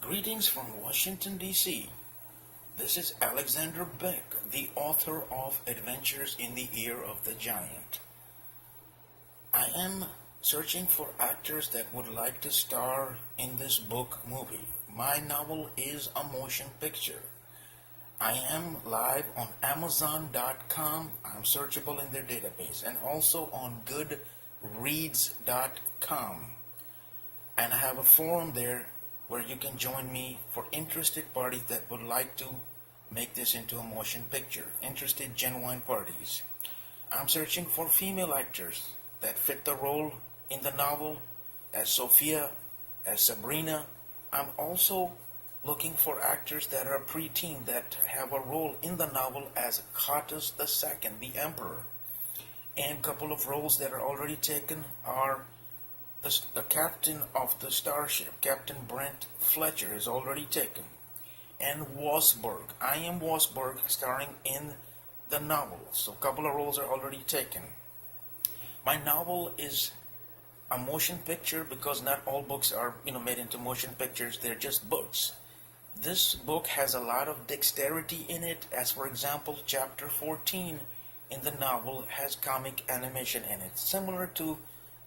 Greetings from Washington, D.C. This is Alexzander Beck, the author of Adventures in the Ear of the Giant. I am searching for actors that would like to star in this book movie. My novel is a motion picture. I am live on Amazon.com. I'm searchable in their database, and also on Goodreads.com. And I have a forum there where you can join me for interested parties that would like to make this into a motion picture. Interested genuine parties. I'm searching for female actors that fit the role in the novel as Sophia, as Sabrina. I'm also looking for actors that are preteen that have a role in the novel as Kahatoues II, the Emperor. And a couple of roles that are already taken are the captain of the starship, Captain Brent Fletcher, is already taken. And Wasberg. I am Wasberg, starring in the novel. So a couple of roles are already taken. My novel is a motion picture because not all books are made into motion pictures. They're just books. This book has a lot of dexterity in it, as for example, chapter 14 in the novel has comic animation in it, similar to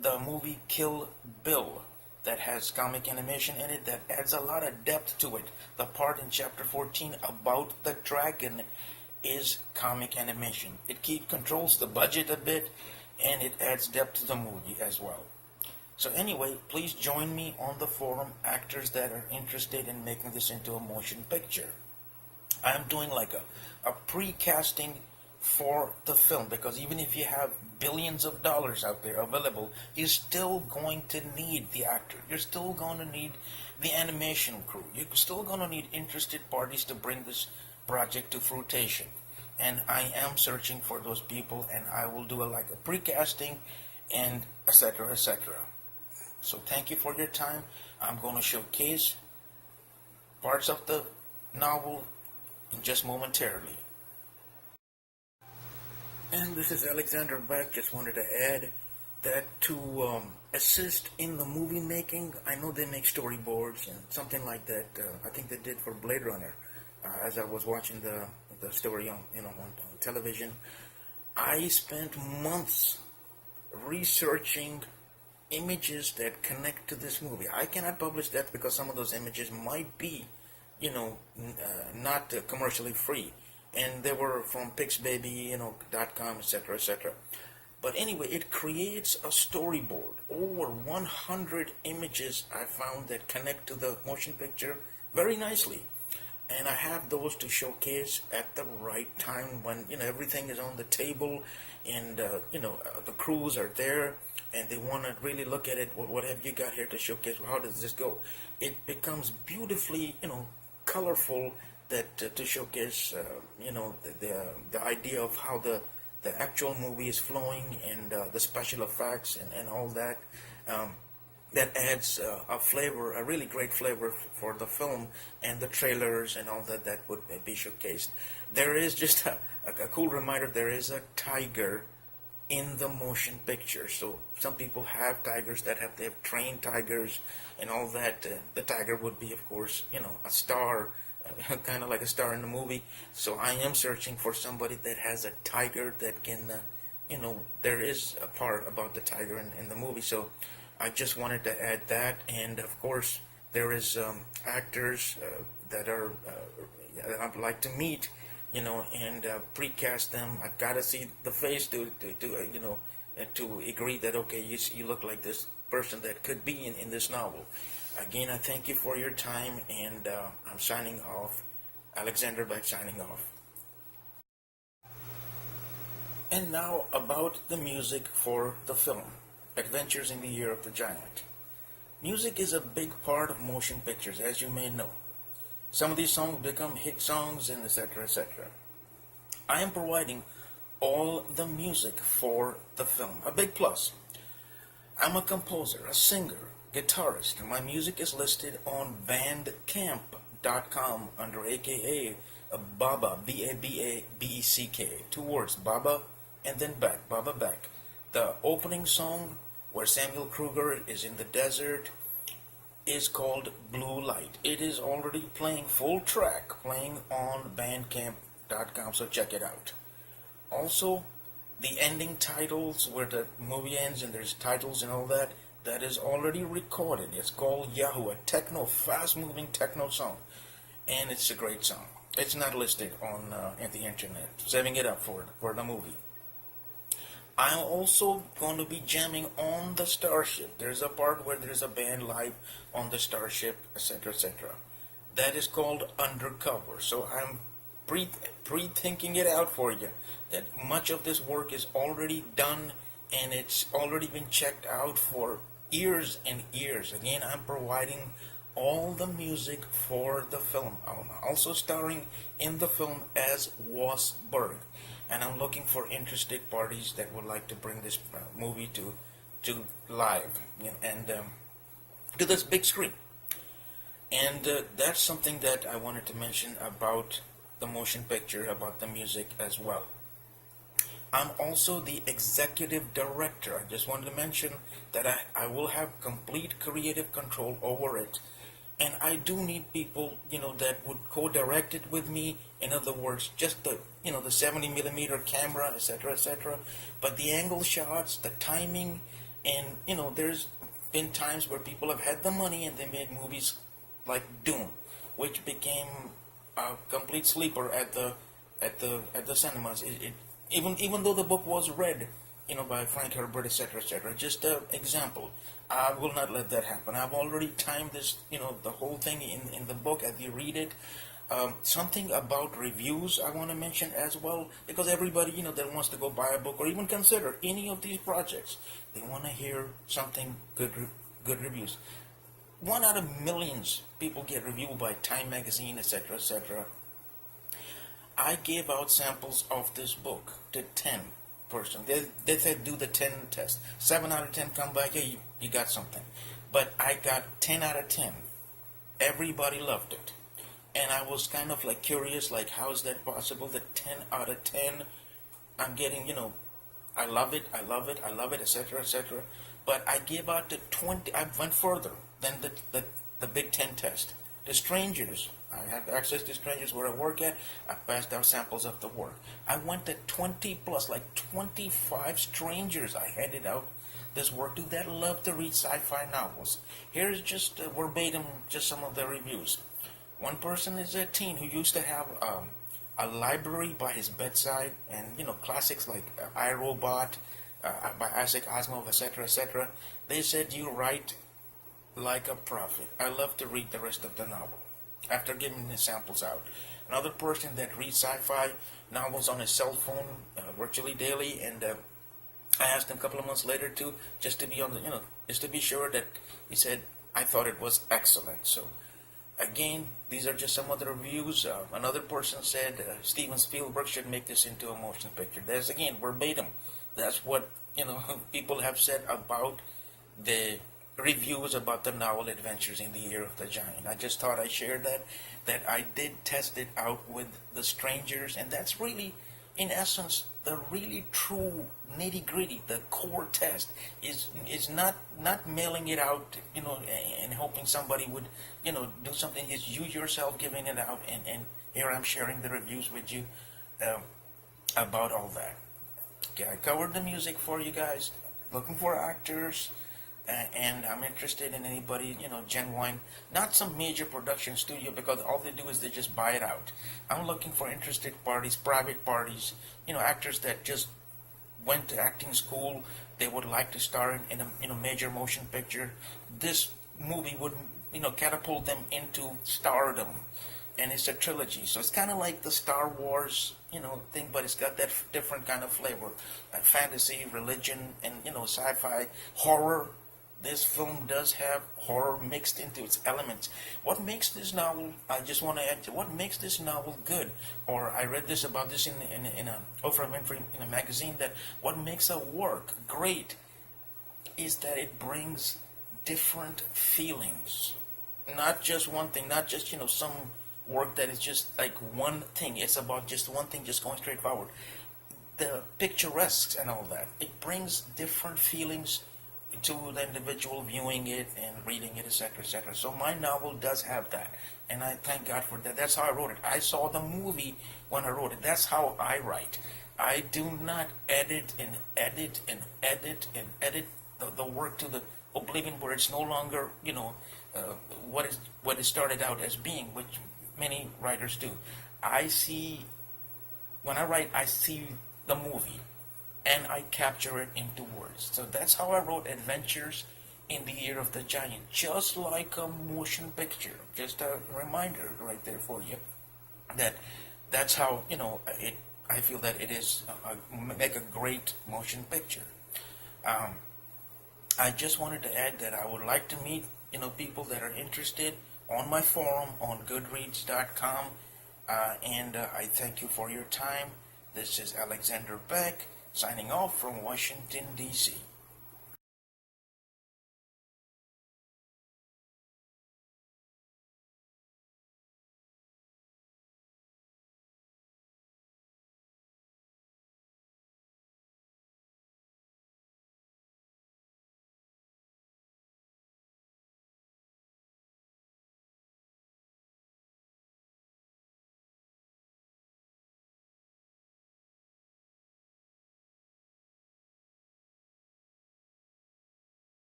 the movie Kill Bill that has comic animation in it that adds a lot of depth to it. The part in chapter 14 about the dragon is comic animation. It controls the budget a bit, and it adds depth to the movie as well. So anyway, please join me on the forum, actors that are interested in making this into a motion picture. I'm doing like a pre-casting for the film, because even if you have billions of dollars out there available, you're still going to need the actor. You're still going to need the animation crew. You're still going to need interested parties to bring this project to fruition. And I am searching for those people, and I will do a pre-casting and etc. etc. So thank you for your time. I'm going to showcase parts of the novel in just momentarily. And this is Alexzander Beck. Just wanted to add that to assist in the movie making, I know they make storyboards and something like that. I think they did for Blade Runner. As I was watching the story on television, I spent months researching images that connect to this movie. I cannot publish that because some of those images might be, not commercially free. And they were from pixbaby.com, etc., etc. But anyway, it creates a storyboard. Over 100 images I found that connect to the motion picture very nicely. And I have those to showcase at the right time when, everything is on the table and, the crews are there and they want to really look at it. What have you got here to showcase? How does this go? It becomes beautifully, colorful, that to showcase, the idea of how the actual movie is flowing and the special effects and all that. That adds a flavor, a really great flavor for the film and the trailers and all that would be showcased. There is just a cool reminder, there is a tiger in the motion picture. So some people have tigers they have trained tigers and all that. The tiger would be, of course, a star, kind of like a star in the movie. So I am searching for somebody that has a tiger that can, there is a part about the tiger in the movie. So I just wanted to add that. And of course, there is actors that I'd like to meet, and precast them. I've got to see the face to agree that, okay, you look like this person that could be in this novel. Again, I thank you for your time, and I'm signing off. Alexzander Beck signing off. And now about the music for the film, Adventures in the Ear of the Giant. Music is a big part of motion pictures, as you may know. Some of these songs become hit songs, and etc., etc. I am providing all the music for the film, a big plus. I'm a composer, a singer, guitarist, and my music is listed on Bandcamp.com under AKA Baba, B-A-B-A-B-E-C-K, 2 words, Baba and then Beck, Baba Beck. The opening song, where Samuel Kruger is in the desert, is called Blue Light. It is already playing full track, playing on bandcamp.com, so check it out. Also, the ending titles, where the movie ends and there's titles and all that, that is already recorded. It's called Yahoo, a techno, fast-moving techno song, and it's a great song. It's not listed on the internet. Saving it up for the movie. I'm also going to be jamming on the starship. There's a part where there's a band live on the starship, etc., etc. That is called Undercover. So I'm pre-thinking it out for you. That much of this work is already done and it's already been checked out for years and years. Again, I'm providing all the music for the film. I'm also starring in the film as Wasberg, and I'm looking for interested parties that would like to bring this movie to live, and to this big screen. And that's something that I wanted to mention about the motion picture, about the music as well. I'm also the executive director. I just wanted to mention that I will have complete creative control over it. And I do need people, that would co-direct it with me. In other words, just the 70mm camera, etc., etc. But the angle shots, the timing, and, there's been times where people have had the money and they made movies like Dune, which became a complete sleeper at the cinemas. Even though the book was read, by Frank Herbert, etc., etc. Just an example. I will not let that happen. I've already timed this, the whole thing in the book as you read it. Something about reviews I want to mention as well, because everybody, that wants to go buy a book or even consider any of these projects, they want to hear something good reviews. 1 out of millions people get reviewed by Time Magazine, etc., etc. I gave out samples of this book to 10 person. They said do the 10 test. 7 out of 10 come back, hey, you got something. But I got 10 out of 10. Everybody loved it. And I was kind of like curious, like how is that possible that 10 out of 10 I'm getting, I love it, etc., etc. But I gave out the 20, I went further than the Big 10 test. The strangers, I have access to strangers where I work at. I passed out samples of the work. I went to 20 plus, like 25 strangers I handed out this work to that love to read sci-fi novels. Here's just verbatim, just some of the reviews. One person is a teen who used to have a library by his bedside, and classics like I, Robot by Isaac Asimov, etc., etc. They said you write like a prophet. I love to read the rest of the novel after giving the samples out. Another person that reads sci-fi novels on his cell phone virtually daily, and I asked him a couple of months later too, just to be on the, just to be sure, that he said I thought it was excellent. So again, these are just some of the reviews. Another person said Steven Spielberg should make this into a motion picture. That's again verbatim. That's what people have said about the reviews about the novel Adventures in the Year of the Giant. I just thought I'd share that I did test it out with the strangers, and that's really, in essence, the really true nitty-gritty, the core test is not mailing it out, and hoping somebody would, do something. It's you yourself giving it out, and here I'm sharing the reviews with you about all that. Okay, I covered the music for you guys. Looking for actors. And I'm interested in anybody, genuine, not some major production studio, because all they do is they just buy it out. I'm looking for interested parties, private parties, actors that just went to acting school. They would like to star in a major motion picture. This movie would, catapult them into stardom. And it's a trilogy, so it's kind of like the Star Wars, thing, but it's got that different kind of flavor, like fantasy, religion, and sci-fi, horror. This film does have horror mixed into its elements. What makes this novel? I just want to add to what makes this novel good. Or I read this about this in a Oprah Winfrey in a magazine, that what makes a work great is that it brings different feelings, not just one thing, not just some work that is just like one thing. It's about just one thing, just going straight forward. The picturesque and all that, it brings different feelings to the individual viewing it and reading it, etc., etc. So my novel does have that, and I thank God for that. That's how I wrote it. I saw the movie when I wrote it. That's how I write. I do not edit and edit and edit and edit the work to the oblivion where it's no longer, what it started out as being, which many writers do. When I write, I see the movie and I capture it into words. So that's how I wrote Adventures in the Year of the Giant, just like a motion picture. Just a reminder right there for you that that's how it. I feel that it is make a great motion picture. I just wanted to add that I would like to meet people that are interested on my forum on Goodreads.com, and I thank you for your time. This is Alexzander Beck signing off from Washington, D.C.